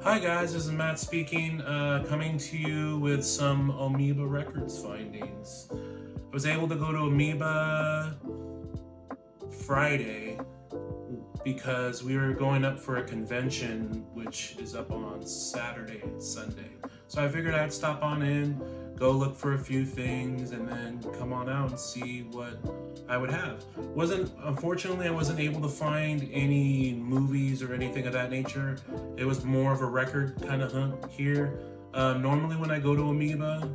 Hi guys, this is Matt speaking, coming to you with some Amoeba Records findings. I was able to go to Amoeba Friday because we were going up for a convention which is up on Saturday and Sunday. So I figured I'd stop on in, go look for a few things, and then come on out and see what I would have. Unfortunately, I wasn't able to find any movies or anything of that nature. It was more of a record kind of hunt here. Normally when I go to Amoeba,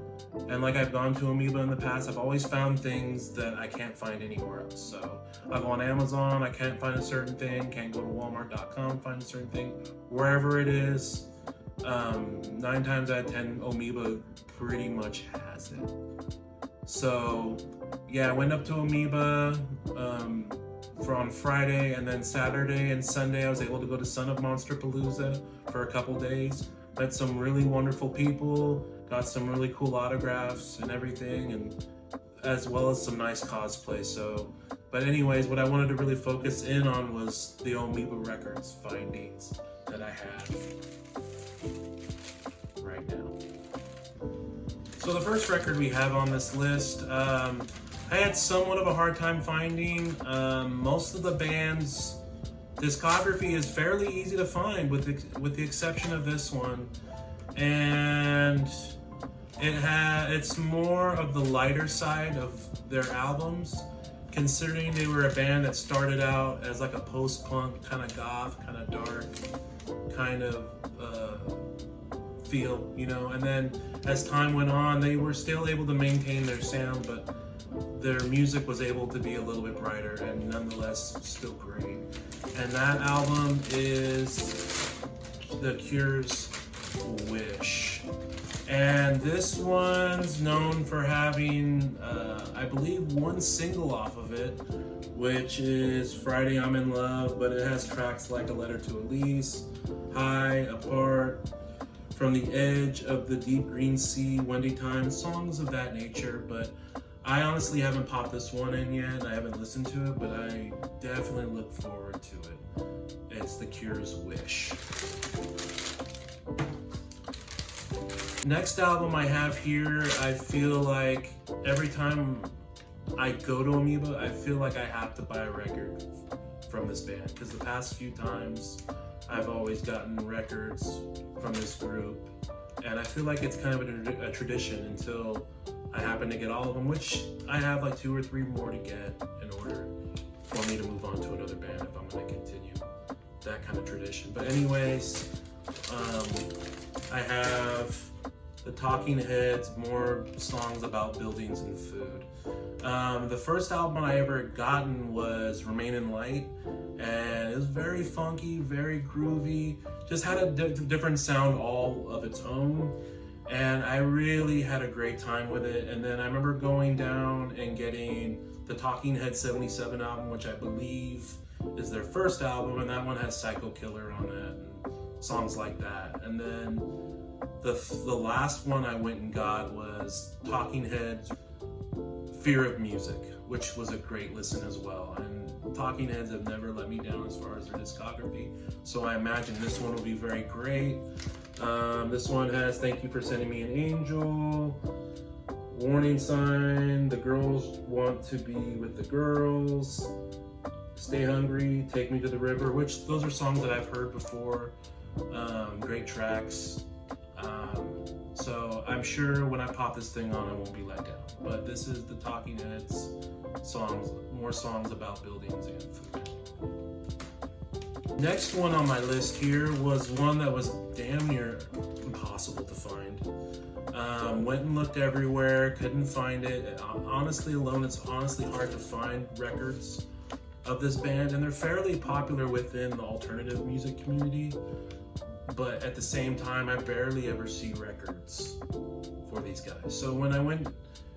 and like I've gone to Amoeba in the past, I've always found things that I can't find anywhere else. So I go on Amazon, I can't find a certain thing, can't go to Walmart.com, find a certain thing. Wherever it is, 9 times out of 10, Amoeba pretty much has it. So yeah, I went up to Amoeba for on Friday, and then Saturday and Sunday I was able to go to Son of Monster Palooza for a couple days. Met some really wonderful people, got some really cool autographs and everything, and as well as some nice cosplay. But anyways, what I wanted to really focus in on was the Amoeba Records findings that I have right now. So the first record we have on this list, I had somewhat of a hard time finding. Most of the band's discography is fairly easy to find, with the exception of this one, and it's more of the lighter side of their albums, considering they were a band that started out as like a post-punk, kind of goth, kind of dark, kind of feel, and then as time went on, they were still able to maintain their sound, but their music was able to be a little bit brighter and nonetheless still great. And that album is The Cure's Wish. And this one's known for having, I believe, one single off of it, which is Friday I'm in Love, but it has tracks like A Letter to Elise, High, Apart, From the Edge of the Deep Green Sea, Wendy Time, songs of that nature. But I honestly haven't popped this one in yet, and I haven't listened to it, but I definitely look forward to it. It's The Cure's Wish. Next album I have here, I feel like every time I go to Amoeba, I feel like I have to buy a record from this band, because the past few times I've always gotten records from this group, and I feel like it's kind of a tradition until I happen to get all of them, which I have like 2 or 3 more to get in order for me to move on to another band if I'm going to continue that kind of tradition. But anyways, I have the Talking Heads, more songs about buildings and food. The first album I ever gotten was Remain in Light, and it was very funky, very groovy, just had a different sound all of its own, and I really had a great time with it. And then I remember going down and getting the Talking Heads 77 album, which I believe is their first album, and that one has Psycho Killer on it and songs like that. And then the last one I went and got was Talking Heads Fear of Music, which was a great listen as well. And Talking Heads have never let me down as far as their discography, so I imagine this one will be very great. This one has Thank You for Sending Me an Angel, Warning Sign, The Girls Want to Be with the Girls, Stay Hungry, Take Me to the River, which those are songs that I've heard before. Great tracks. So I'm sure when I pop this thing on, I won't be let down. But this is the Talking Heads songs, more songs about buildings and food. Next one on my list here was one that was damn near impossible to find. Went and looked everywhere, couldn't find it. Honestly alone, it's honestly hard to find records of this band, and they're fairly popular within the alternative music community. But at the same time, I barely ever see records for these guys. So when I went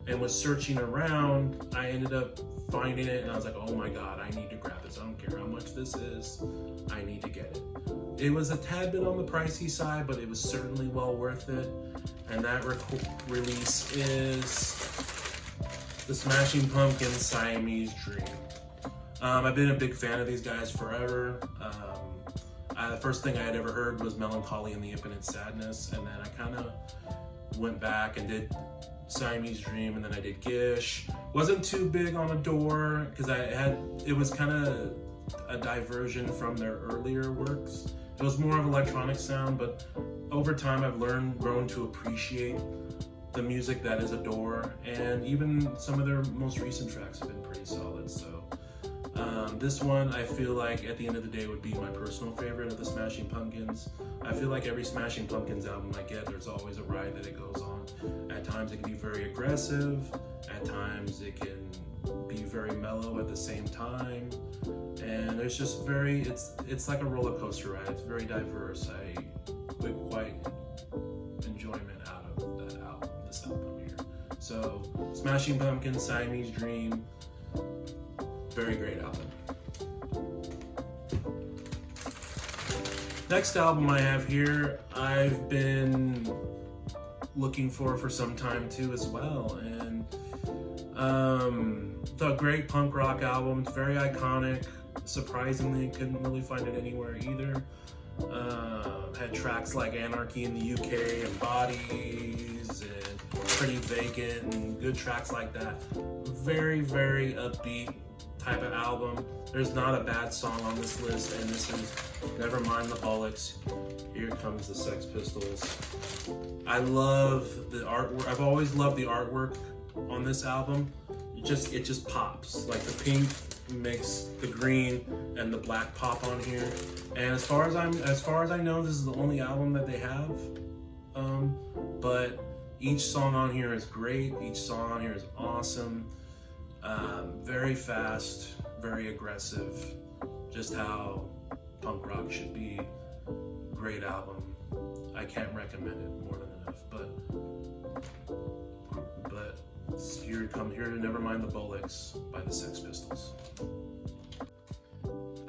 and was searching around, I ended up finding it, and I was like, oh my god, I need to grab this. I don't care how much this is, I need to get it. It was a tad bit on the pricey side, but it was certainly well worth it. And that release is the Smashing Pumpkins' Siamese Dream. I've been a big fan of these guys forever. The first thing I had ever heard was Melancholy and the Infinite Sadness, and then I kind of went back and did Siamese Dream, and then I did Gish. Wasn't too big on Adore because it was kind of a diversion from their earlier works. It was more of electronic sound, but over time I've grown to appreciate the music that is Adore, and even some of their most recent tracks have been pretty solid. So this one, I feel like at the end of the day would be my personal favorite of the Smashing Pumpkins. I feel like every Smashing Pumpkins album I get, there's always a ride that it goes on. At times it can be very aggressive, at times it can be very mellow at the same time, and there's just it's like a roller coaster ride. It's very diverse. I get quite enjoyment out of this album here. So Smashing Pumpkins, Siamese Dream, very great album. Next album I have here, I've been looking for some time too as well, and the great punk rock album. It's very iconic. Surprisingly, couldn't really find it anywhere either. Had tracks like Anarchy in the UK and Bodies and Pretty Vacant and good tracks like that. Very, very upbeat type of album. There's not a bad song on this list, and this is Never Mind the Bollocks. Here comes the Sex Pistols. I love the artwork. I've always loved the artwork on this album. It just pops. Like the pink makes the green and the black pop on here. And as far as I know, this is the only album that they have. But each song on here is great. Each song on here is awesome. Very fast, very aggressive. Just how punk rock should be. Great album. I can't recommend it more than enough. But here to Never Mind the Bollocks by the Sex Pistols.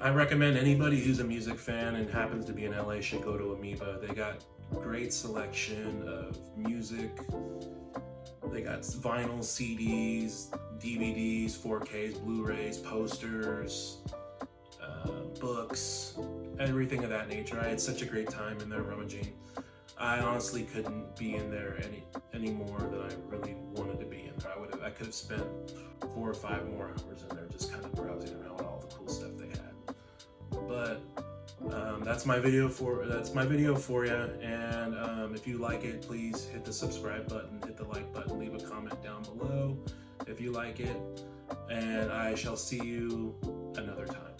I recommend anybody who's a music fan and happens to be in LA should go to Amoeba. They got great selection of music. They got vinyl, CDs, DVDs, 4Ks, Blu-rays, posters, books, everything of that nature. I had such a great time in there rummaging. I honestly couldn't be in there any more than I really wanted to be in there. I could have spent 4 or 5 more hours in there just kind of browsing around all the cool stuff they had. But that's my video for you. And if you like it, please hit the subscribe button, hit the like button, leave a comment down below if you like it. And I shall see you another time.